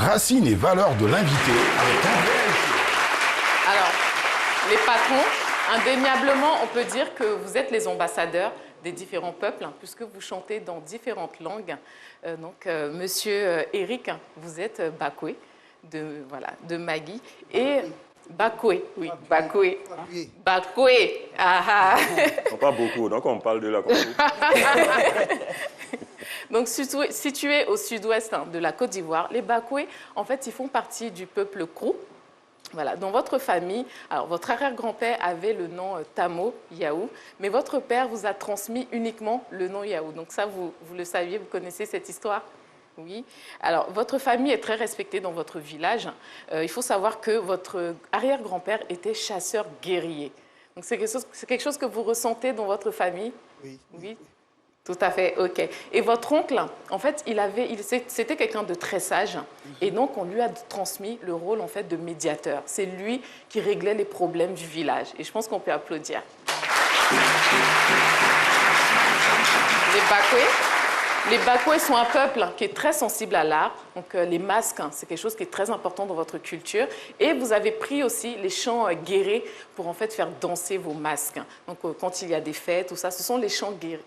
racines et valeurs de l'invité avec un réel. Alors, les patrons, indéniablement, on peut dire que vous êtes les ambassadeurs des différents peuples, hein, puisque vous chantez dans différentes langues. Monsieur Eric, vous êtes Bakwe, de Magui, et Bakwe, oui, Bakwe. Bakwe, ah ah. On parle beaucoup, donc on parle de la Côte. Donc, situés au sud-ouest de la Côte d'Ivoire, les Bakwe, en fait, ils font partie du peuple Krou. Voilà, dans votre famille, alors votre arrière-grand-père avait le nom Tamo Yaou, mais votre père vous a transmis uniquement le nom Yaou. Donc ça, vous le saviez, vous connaissez cette histoire? Oui. Alors, votre famille est très respectée dans votre village. Il faut savoir que votre arrière-grand-père était chasseur guerrier. Donc, c'est quelque chose que vous ressentez dans votre famille? Oui. Oui. Tout à fait, ok. Et votre oncle, en fait, c'était quelqu'un de très sage, et donc on lui a transmis le rôle en fait de médiateur. C'est lui qui réglait les problèmes du village, et je pense qu'on peut applaudir. Les Bakwe sont un peuple qui est très sensible à l'art. Donc les masques, c'est quelque chose qui est très important dans votre culture. Et vous avez pris aussi les chants guérés pour en fait faire danser vos masques. Donc quand il y a des fêtes, tout ça, ce sont les chants guérés.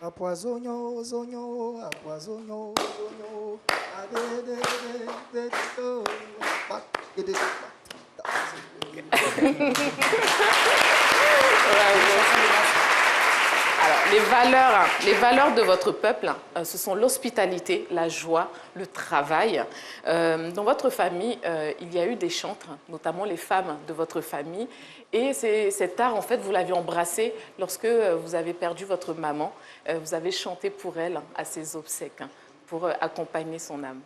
Alors, les valeurs de votre peuple, ce sont l'hospitalité, la joie, le travail. Dans votre famille, il y a eu des chantres, notamment les femmes de votre famille. Et cet art, en fait, vous l'avez embrassé lorsque vous avez perdu votre maman. Vous avez chanté pour elle à ses obsèques, pour accompagner son âme.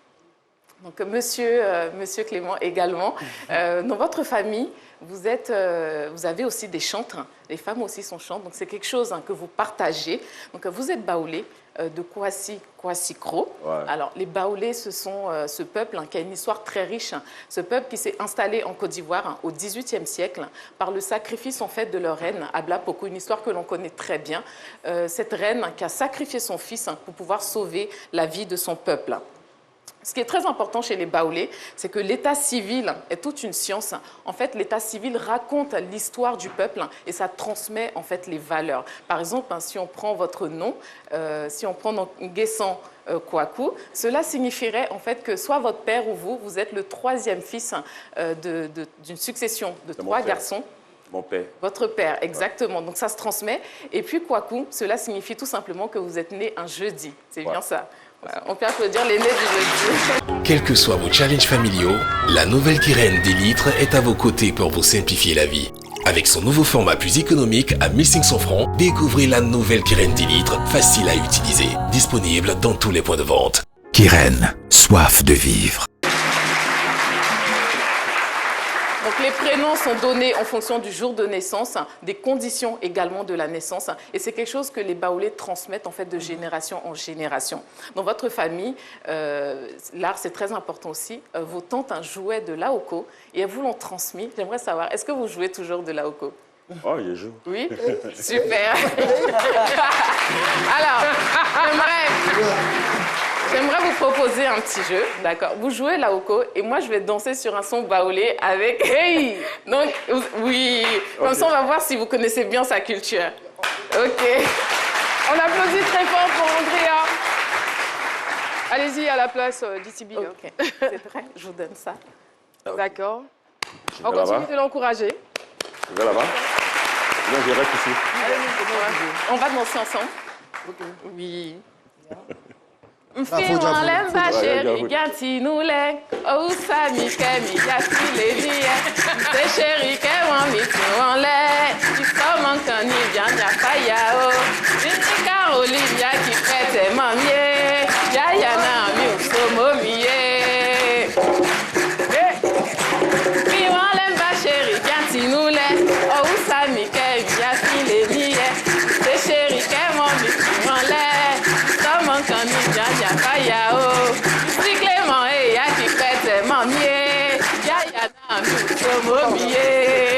Donc, monsieur Clément également, dans votre famille, vous avez aussi des chantres, les femmes aussi sont chantres, donc c'est quelque chose que vous partagez. Donc, vous êtes baoulé de Kouassi-Kro. Ouais. Alors, les baoulés, ce sont ce peuple qui a une histoire très riche. Ce peuple qui s'est installé en Côte d'Ivoire au XVIIIe siècle par le sacrifice en fait de leur reine, Abla Poko, une histoire que l'on connaît très bien. Cette reine qui a sacrifié son fils pour pouvoir sauver la vie de son peuple. Ce qui est très important chez les baoulés, c'est que l'état civil est toute une science. En fait, l'état civil raconte l'histoire du peuple et ça transmet en fait les valeurs. Par exemple, si on prend votre nom, si on prend donc Nguessan Kouakou, cela signifierait en fait que soit votre père ou vous êtes le troisième fils d'une succession de 3 garçons. Mon père. Votre père, exactement. Ouais. Donc ça se transmet. Et puis Kouakou, cela signifie tout simplement que vous êtes né un jeudi. C'est bien ça. On peut applaudir l'aîné du jeudi. Quels que soient vos challenges familiaux, la nouvelle Kirène 10 litres est à vos côtés pour vous simplifier la vie. Avec son nouveau format plus économique à 1500 francs, découvrez la nouvelle Kirène 10 litres, facile à utiliser. Disponible dans tous les points de vente. Kirène, soif de vivre. Donc les prénoms sont donnés en fonction du jour de naissance, des conditions également de la naissance. Et c'est quelque chose que les baoulés transmettent en fait de génération en génération. Dans votre famille, l'art c'est très important aussi. Vos tantes jouaient de l'aoko et elles vous l'ont transmis. J'aimerais savoir, est-ce que vous jouez toujours de l'aoko? Oh, je joue. Oui? Super. Alors, j'aimerais vous proposer un petit jeu, d'accord? Vous jouez l'aoko et moi je vais danser sur un son baoulé avec... Hey! Donc, oui, comme ça on va voir si vous connaissez bien sa culture. Ok. On applaudit très fort pour Andrea. Allez-y à la place d'Itibi. Ok, c'est prêt? Je vous donne ça. D'accord. On continue de l'encourager. Je vais là-bas. Non, je reste ici. On va danser ensemble. Okay. Oui. Mfiwa lemba chéri ganti noule o sami kemi yati lelie se chéri ke wan mi ti wan le isomo kan ni janja faya o ni Caroline ya ki pete mamie yaya na mi o so mo miye Mfiwa lemba chéri ganti noule o sami kemi yati lelie se chéri ke wan mi ti wan le kan ni janja faya o si Clément e ya ki pete mamie yaya na mi so mo miye